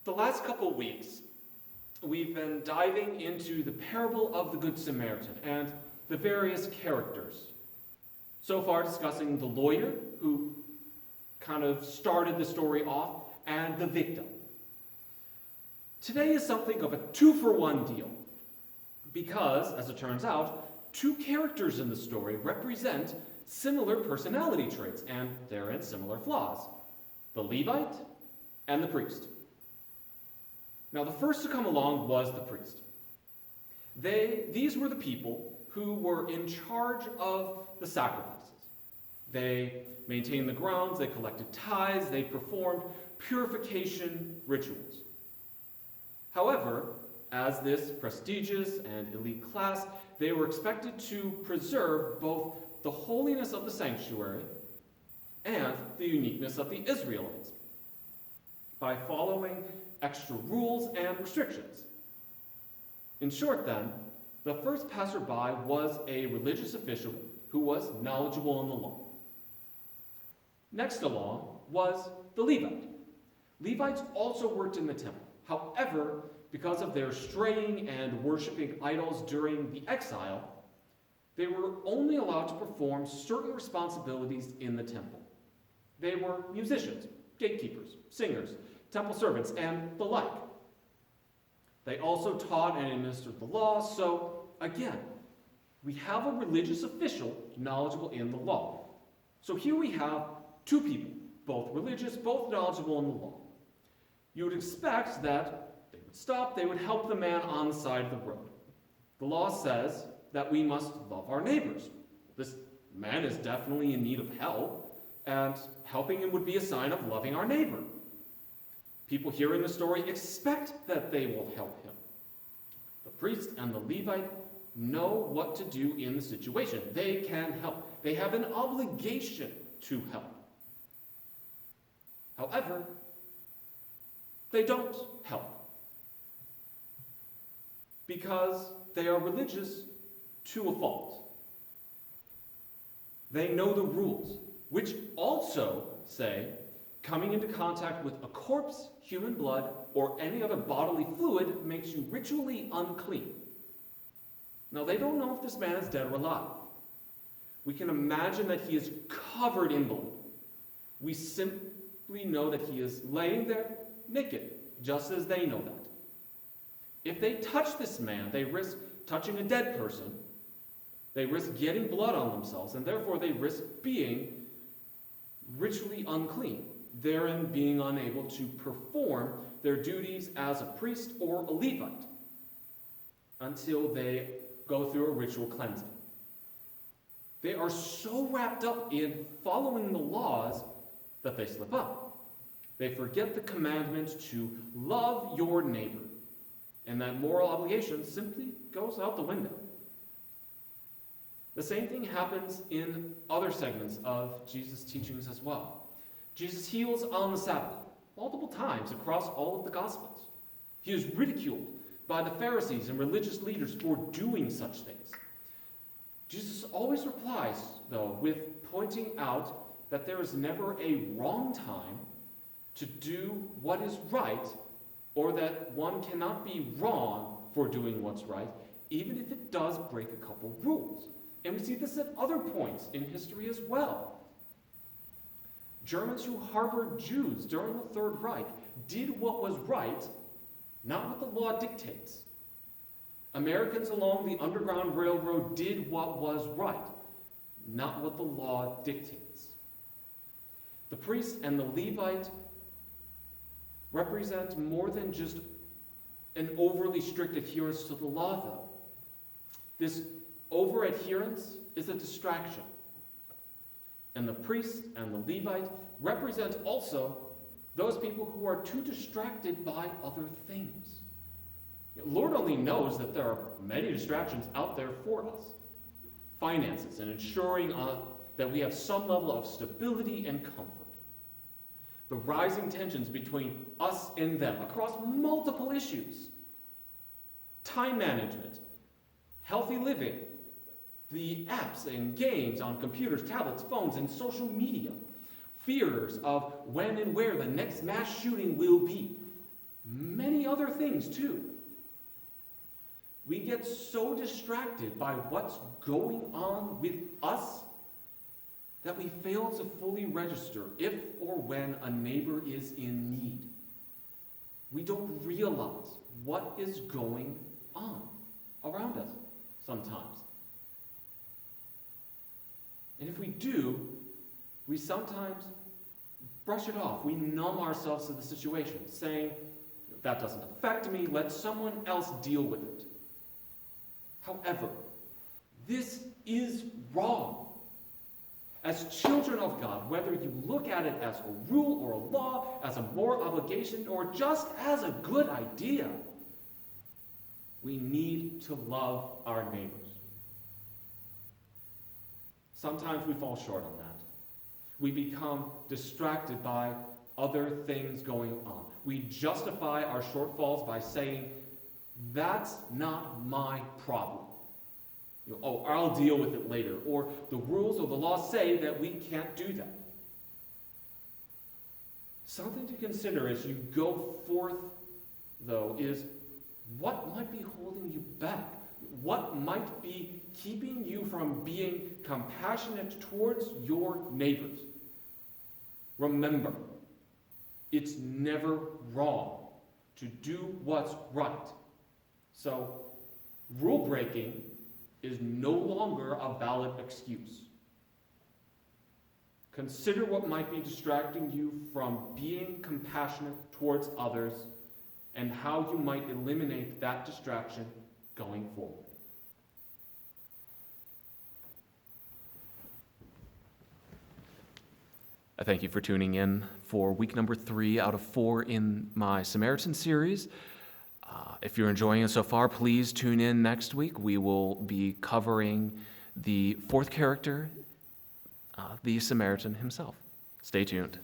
The last couple weeks, we've been diving into the parable of the Good Samaritan and the various characters. So far discussing the lawyer, who kind of started the story off, and the victim. Today is something of a two-for-one deal, because, as it turns out, two characters in the story represent similar personality traits and therein similar flaws: the Levite and the priest. Now, the first to come along was the priest. These were the people who were in charge of the sacrifices. They maintained the grounds, they collected tithes, they performed purification rituals. However, as this prestigious and elite class, they were expected to preserve both the holiness of the sanctuary and the uniqueness of the Israelites by following extra rules and restrictions. In short, then, the first passerby was a religious official who was knowledgeable in the law. Next along was the Levite. Levites also worked in the temple. However, because of their straying and worshiping idols during the exile, they were only allowed to perform certain responsibilities in the temple. They were musicians, gatekeepers, singers, temple servants, and the like. They also taught and administered the law, so again, we have a religious official knowledgeable in the law. So here we have two people, both religious, both knowledgeable in the law. You would expect that they would stop, they would help the man on the side of the road. The law says that we must love our neighbors. This man is definitely in need of help, and helping him would be a sign of loving our neighbor. People hearing the story expect that they will help him. The priest and the Levite know what to do in the situation. They can help. They have an obligation to help. However, they don't help because they are religious to a fault. They know the rules, which also say coming into contact with a corpse, human blood, or any other bodily fluid makes you ritually unclean. Now, they don't know if this man is dead or alive. We can imagine that he is covered in blood. We simply know that he is laying there naked, just as they know that. If they touch this man, they risk touching a dead person. They risk getting blood on themselves, and therefore they risk being ritually unclean, therein being unable to perform their duties as a priest or a Levite until they go through a ritual cleansing. They are so wrapped up in following the laws that they slip up. They forget the commandment to love your neighbor, and that moral obligation simply goes out the window. The same thing happens in other segments of Jesus' teachings as well. Jesus heals on the Sabbath multiple times across all of the Gospels. He is ridiculed by the Pharisees and religious leaders for doing such things. Jesus always replies, though, with pointing out that there is never a wrong time to do what is right, or that one cannot be wrong for doing what's right, even if it does break a couple rules. And we see this at other points in history as well. Germans who harbored Jews during the Third Reich did what was right, not what the law dictates. Americans along the Underground Railroad did what was right, not what the law dictates. The priest and the Levite represent more than just an overly strict adherence to the law, though. This over-adherence is a distraction. And the priest and the Levite represent also those people who are too distracted by other things. Lord only knows that there are many distractions out there for us. Finances and ensuring that we have some level of stability and comfort. The rising tensions between us and them across multiple issues. Time management, healthy living, the apps and games on computers, tablets, phones, and social media. Fears of when and where the next mass shooting will be. many other things too. We get so distracted by what's going on with us that we fail to fully register if or when a neighbor is in need. We don't realize what is going on around us sometimes. And if we do, we sometimes brush it off. We numb ourselves to the situation, saying, that doesn't affect me, let someone else deal with it. However, this is wrong. As children of God, whether you look at it as a rule or a law, as a moral obligation, or just as a good idea, we need to love our neighbors. Sometimes we fall short on that. We become distracted by other things going on. We justify our shortfalls by saying, that's not my problem. I'll deal with it later. Or the rules or the laws say that we can't do that. Something to consider as you go forth, though, is what might be holding you back? What might be keeping you from being compassionate towards your neighbors? Remember, it's never wrong to do what's right. So, rule breaking is no longer a valid excuse. Consider what might be distracting you from being compassionate towards others and how you might eliminate that distraction going forward. I thank you for tuning in for week number 3 out of 4 in my Samaritan series. If you're enjoying it so far, please tune in next week. We will be covering the 4th character, the Samaritan himself. Stay tuned.